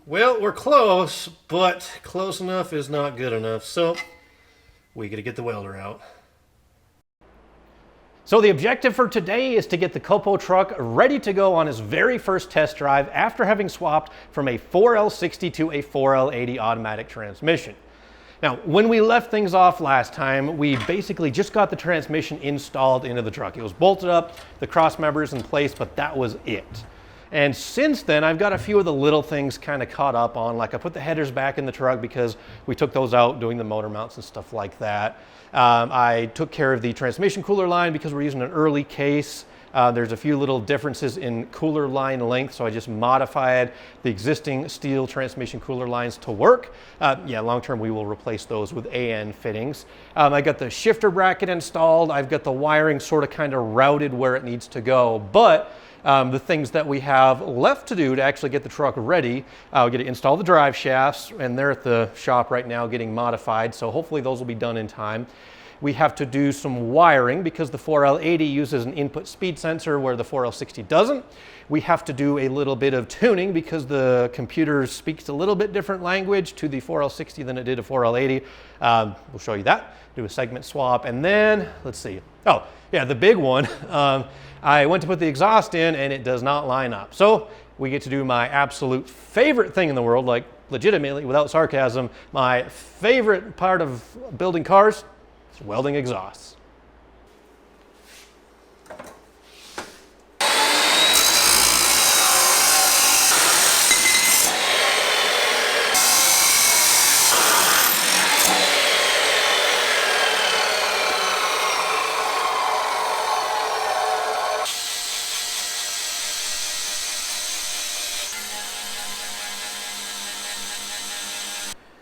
Well, we're close, but close enough is not good enough, so we gotta get the welder out. So the objective for today is to get the COPO truck ready to go on its very first test drive after having swapped from a 4L60 to a 4L80 automatic transmission. Now, when we left things off last time, we basically just got the transmission installed into the truck. It was bolted up, the cross members in place, but that was it. And since then, I've got a few of the little things kind of caught up on, like I put the headers back in the truck because we took those out doing the motor mounts and stuff like that. I took care of the transmission cooler line because we're using an early case. There's a few little differences in cooler line length, so I just modified the existing steel transmission cooler lines to work. Yeah, long term we will replace those with AN fittings. I got the shifter bracket installed. I've got the wiring sort of kind of routed where it needs to go, but the things that we have left to do to actually get the truck ready, we get to install the drive shafts, and they're at the shop right now getting modified, so hopefully those will be done in time. We have to do some wiring because the 4L80 uses an input speed sensor where the 4L60 doesn't. We have to do a little bit of tuning because the computer speaks a little bit different language to the 4L60 than it did a 4L80. We'll show you that, do a segment swap, and then, let's see. Oh, yeah, the big one. I went to put the exhaust in and it does not line up. So we get to do my absolute favorite thing in the world, like legitimately, without sarcasm, my favorite part of building cars. Welding exhausts.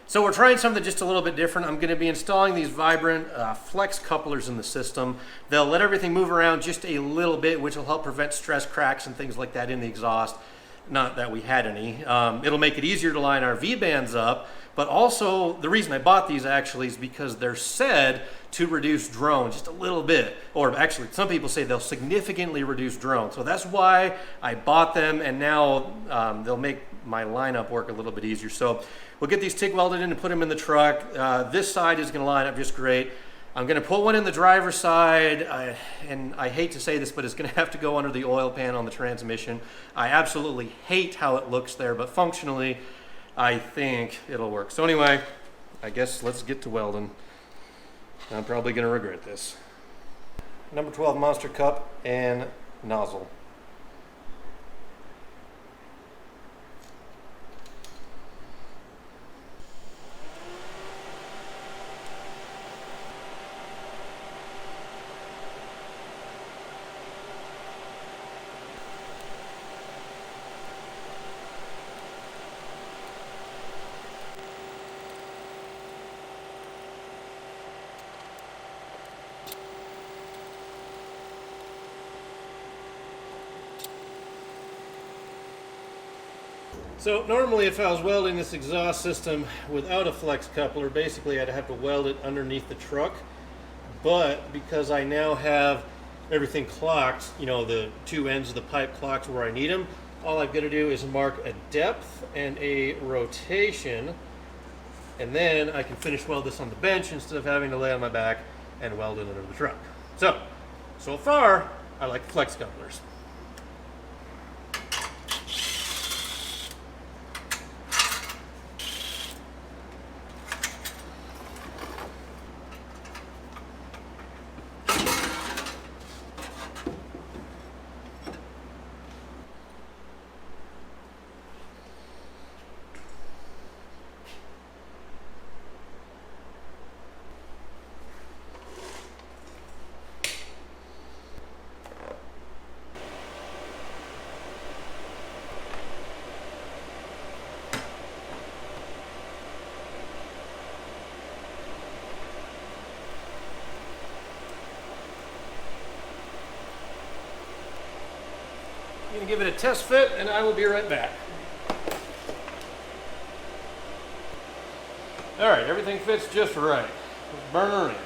So we're trying something just a little bit different. I'm going to be installing these Vibrant flex couplers in the system. They'll let everything move around just a little bit, which will help prevent stress cracks and things like that in the exhaust. Not that we had any. It'll make it easier to line our V-bands up, but also the reason I bought these actually is because they're said to reduce drone just a little bit, or actually some people say they'll significantly reduce drone. So that's why I bought them, and now they'll make my lineup work a little bit easier. So we'll get these TIG welded in and put them in the truck. This side is going to line up just great. I'm going to put one in the driver's side, and I hate to say this, but it's going to have to go under the oil pan on the transmission. I absolutely hate how it looks there, but functionally, I think it'll work. So anyway, I guess let's get to welding. I'm probably going to regret this. Number 12 monster cup and nozzle. So normally if I was welding this exhaust system without a flex coupler, basically I'd have to weld it underneath the truck. But because I now have everything clocked, you know, the two ends of the pipe clocked where I need them, all I've got to do is mark a depth and a rotation, and then I can finish weld this on the bench instead of having to lay on my back and weld it under the truck. So far, I like flex couplers. I'm going to give it a test fit and I will be right back. All right, everything fits just right. Let's burn her in.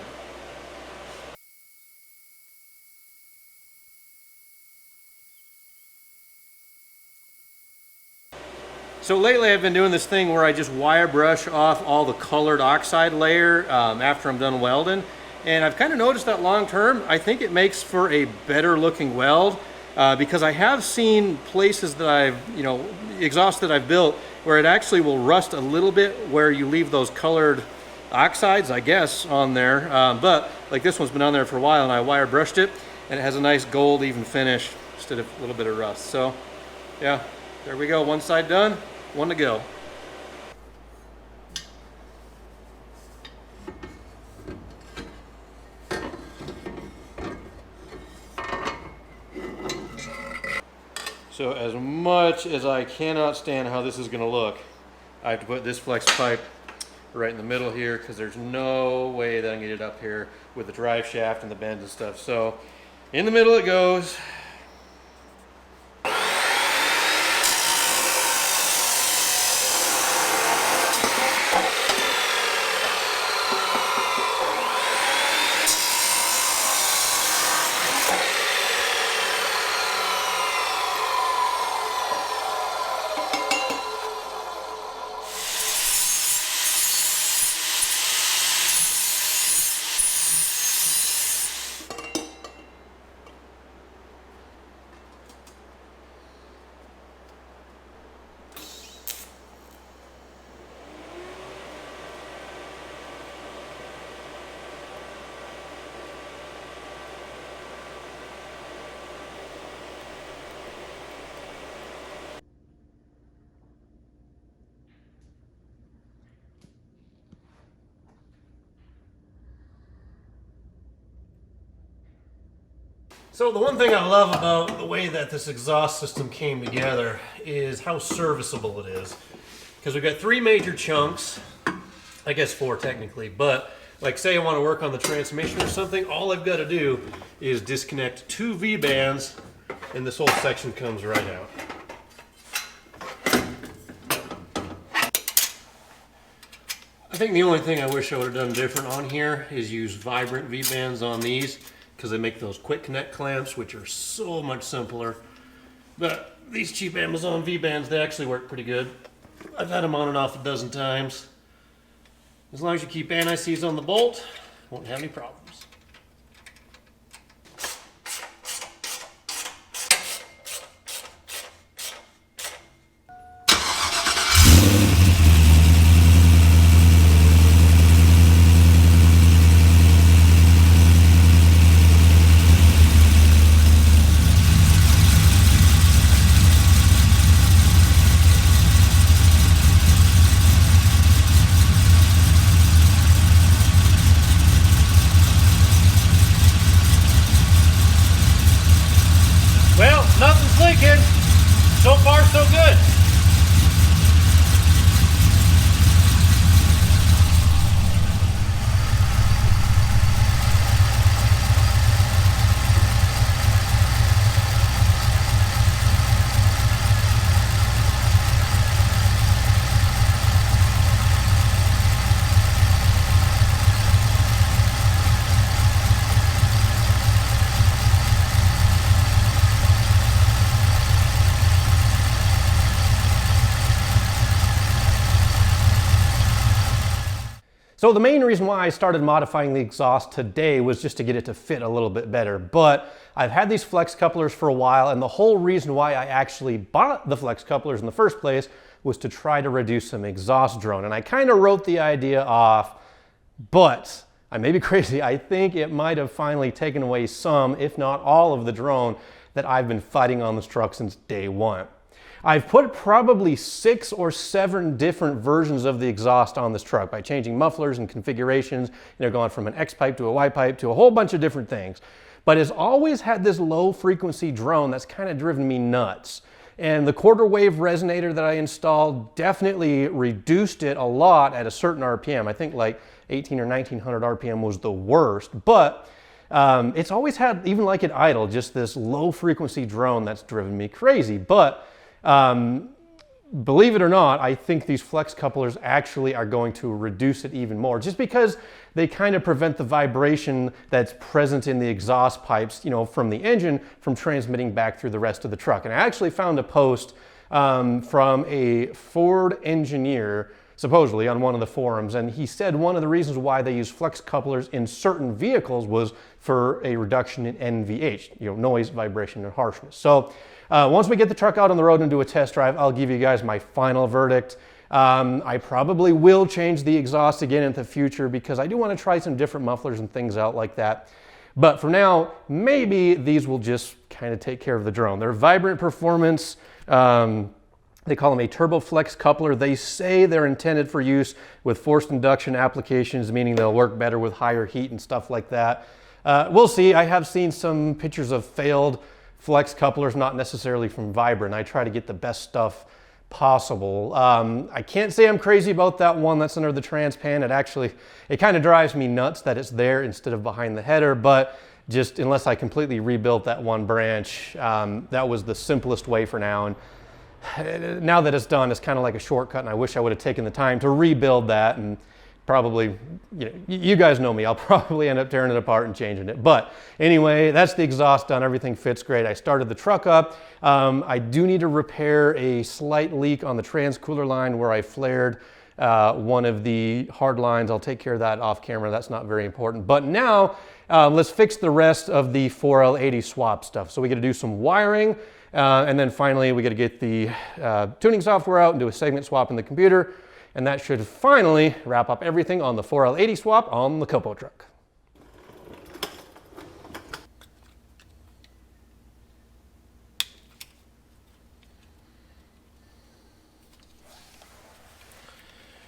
So lately I've been doing this thing where I just wire brush off all the colored oxide layer after I'm done welding. And I've kind of noticed that long term, I think it makes for a better looking weld because I have seen places that exhaust that I've built where it actually will rust a little bit where you leave those colored oxides, I guess, on there. But like this one's been on there for a while and I wire brushed it and it has a nice gold even finish instead of a little bit of rust. So yeah, there we go. One side done, one to go. So as much as I cannot stand how this is going to look, I have to put this flex pipe right in the middle here because there's no way that I can get it up here with the drive shaft and the bends and stuff. So in the middle it goes. So the one thing I love about the way that this exhaust system came together is how serviceable it is. Because we've got 3 major chunks, I guess 4 technically, but like say I want to work on the transmission or something, all I've got to do is disconnect 2 V-bands and this whole section comes right out. I think the only thing I wish I would have done different on here is use vibrant V-bands on these, because they make those quick connect clamps, which are so much simpler. But these cheap Amazon V-bands, they actually work pretty good. I've had them on and off a dozen times. As long as you keep anti-seize on the bolt, won't have any problems. Well, nothing's leaking. So far, so good. So the main reason why I started modifying the exhaust today was just to get it to fit a little bit better. But I've had these flex couplers for a while, and the whole reason why I actually bought the flex couplers in the first place was to try to reduce some exhaust drone. And I kind of wrote the idea off, but I may be crazy. I think it might have finally taken away some, if not all, of the drone that I've been fighting on this truck since day one. I've put probably 6 or 7 different versions of the exhaust on this truck by changing mufflers and configurations, going from an X pipe to a Y pipe to a whole bunch of different things. But it's always had this low frequency drone that's kind of driven me nuts. And the quarter wave resonator that I installed definitely reduced it a lot at a certain RPM. I think like 18 or 1900 RPM was the worst, but it's always had, even like at idle, just this low frequency drone that's driven me crazy. But believe it or not, I think these flex couplers actually are going to reduce it even more, just because they kind of prevent the vibration that's present in the exhaust pipes, from the engine from transmitting back through the rest of the truck. And I actually found a post from a Ford engineer, supposedly on one of the forums, and he said one of the reasons why they use flex couplers in certain vehicles was for a reduction in NVH, noise, vibration, and harshness. So once we get the truck out on the road and do a test drive, I'll give you guys my final verdict. I probably will change the exhaust again in the future because I do want to try some different mufflers and things out like that. But for now, maybe these will just kind of take care of the drone. They're vibrant performance. They call them a turboflex coupler. They say they're intended for use with forced induction applications, meaning they'll work better with higher heat and stuff like that. We'll see. I have seen some pictures of failed flex couplers, not necessarily from Vibrant. I try to get the best stuff possible. I can't say I'm crazy about that one that's under the transpan. It kind of drives me nuts that it's there instead of behind the header, but just unless I completely rebuilt that one branch, that was the simplest way for now. And now that it's done, it's kind of like a shortcut, and I wish I would have taken the time to rebuild that. And probably, you guys know me, I'll probably end up tearing it apart and changing it. But anyway, that's the exhaust done. Everything fits great. I started the truck up. I do need to repair a slight leak on the transcooler line where I flared one of the hard lines. I'll take care of that off camera. That's not very important. But now let's fix the rest of the 4L80 swap stuff. So we got to do some wiring. And then finally, we got to get the tuning software out and do a segment swap in the computer. And that should finally wrap up everything on the 4L80 swap on the COPO truck.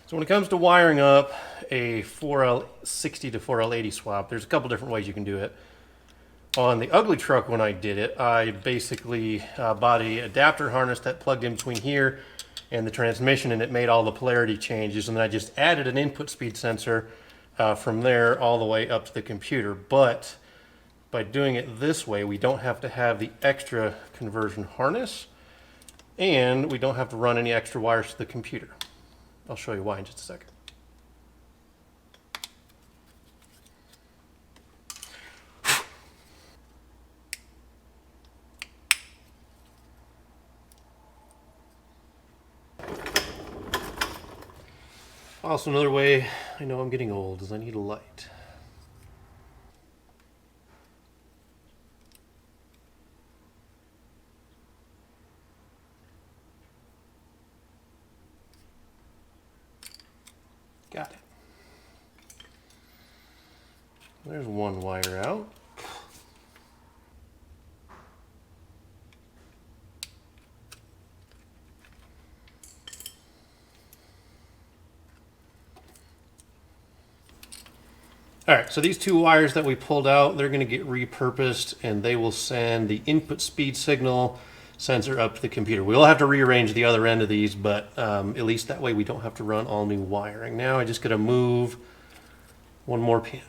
So when it comes to wiring up a 4L60 to 4L80 swap, there's a couple different ways you can do it. On the ugly truck, when I did it, I basically bought an adapter harness that plugged in between here and the transmission, and it made all the polarity changes. And then I just added an input speed sensor from there all the way up to the computer. But by doing it this way, we don't have to have the extra conversion harness, and we don't have to run any extra wires to the computer. I'll show you why in just a second. Also, another way I know I'm getting old is I need a light. Got it. There's one wire out. All right, so these two wires that we pulled out, they're going to get repurposed, and they will send the input speed signal sensor up to the computer. We'll have to rearrange the other end of these, but at least that way we don't have to run all new wiring. Now I just got to move one more pin.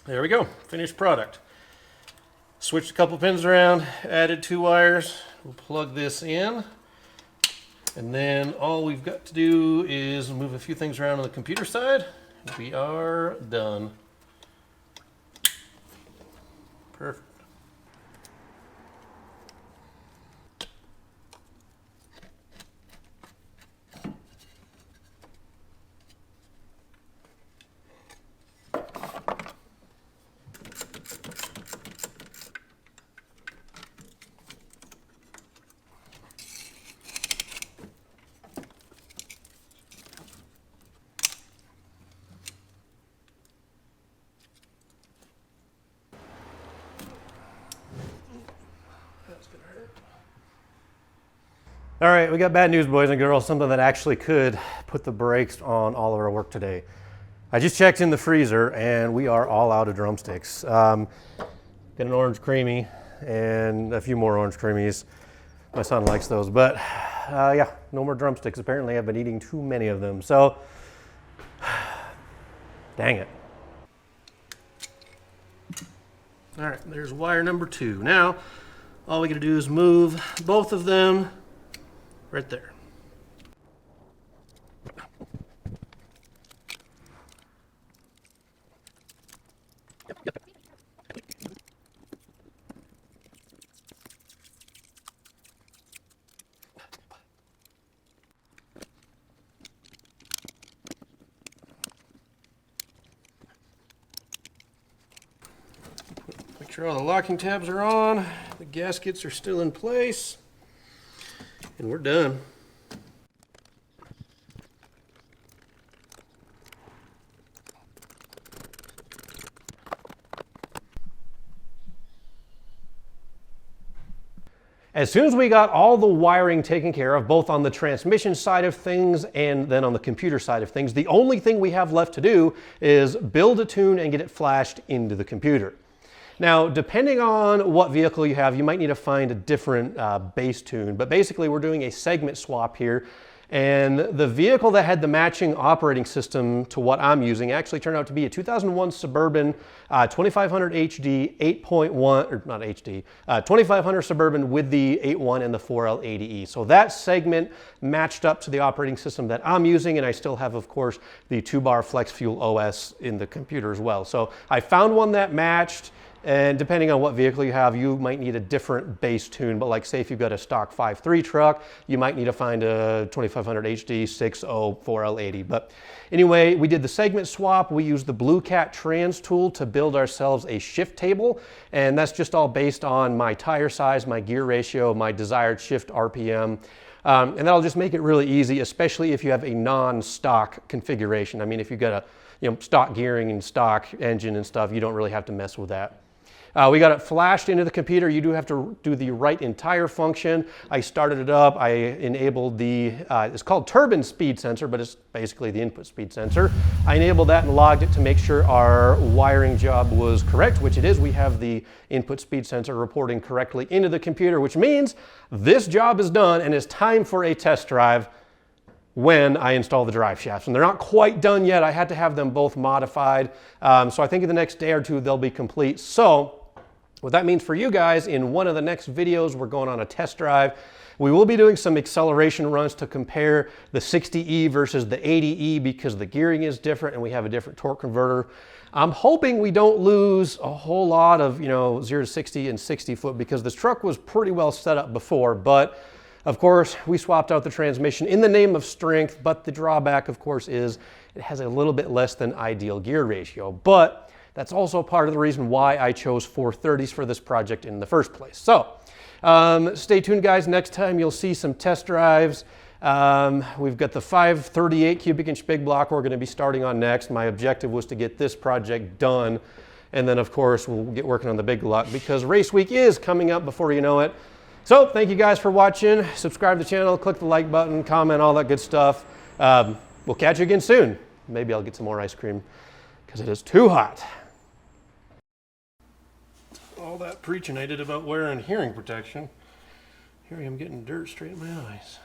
There we go, finished product. Switched a couple pins around, added two wires. We'll plug this in. And then all we've got to do is move a few things around on the computer side. We are done. Perfect. All right, we got bad news, boys and girls, something that actually could put the brakes on all of our work today. I just checked in the freezer and we are all out of drumsticks. Got an orange creamy and a few more orange creamies. My son likes those, but yeah, no more drumsticks. Apparently I've been eating too many of them, so dang it. All right, there's wire number 2. Now, all we gotta do is move both of them right there. Make sure all the locking tabs are on, the gaskets are still in place, and we're done. As soon as we got all the wiring taken care of, both on the transmission side of things and then on the computer side of things, the only thing we have left to do is build a tune and get it flashed into the computer. Now, depending on what vehicle you have, you might need to find a different base tune, but basically we're doing a segment swap here. And the vehicle that had the matching operating system to what I'm using actually turned out to be a 2001 Suburban 2500 HD 8.1, or not HD, 2500 Suburban with the 8.1 and the 4L80E. So that segment matched up to the operating system that I'm using, and I still have, of course, the 2-bar Flex Fuel OS in the computer as well. So I found one that matched. And depending on what vehicle you have, you might need a different base tune. But like say if you've got a stock 5.3 truck, you might need to find a 2500 HD 6.0 4L80. But anyway, we did the segment swap. We used the Blue Cat Trans tool to build ourselves a shift table. And that's just all based on my tire size, my gear ratio, my desired shift RPM. And that'll just make it really easy, especially if you have a non-stock configuration. I mean, if you've got a stock gearing and stock engine and stuff, you don't really have to mess with that. We got it flashed into the computer. You do have to do the right entire function. I started it up. I enabled the, it's called turbine speed sensor, but it's basically the input speed sensor. I enabled that and logged it to make sure our wiring job was correct, which it is. We have the input speed sensor reporting correctly into the computer, which means this job is done and it's time for a test drive when I install the drive shafts. And they're not quite done yet. I had to have them both modified. So I think in the next day or two, they'll be complete. So what that means for you guys, in one of the next videos, we're going on a test drive. We will be doing some acceleration runs to compare the 60E versus the 80E because the gearing is different and we have a different torque converter. I'm hoping we don't lose a whole lot of 0 to 60 and 60 foot because this truck was pretty well set up before, but of course, we swapped out the transmission in the name of strength, but the drawback, of course, is it has a little bit less than ideal gear ratio. But that's also part of the reason why I chose 430s for this project in the first place. So stay tuned, guys. Next time you'll see some test drives. We've got the 538 cubic inch big block we're going to be starting on next. My objective was to get this project done. And then, of course, we'll get working on the big block because race week is coming up before you know it. So thank you guys for watching. Subscribe to the channel, click the like button, comment, all that good stuff. We'll catch you again soon. Maybe I'll get some more ice cream because it is too hot. All that preaching I did about wearing hearing protection. Here I am getting dirt straight in my eyes.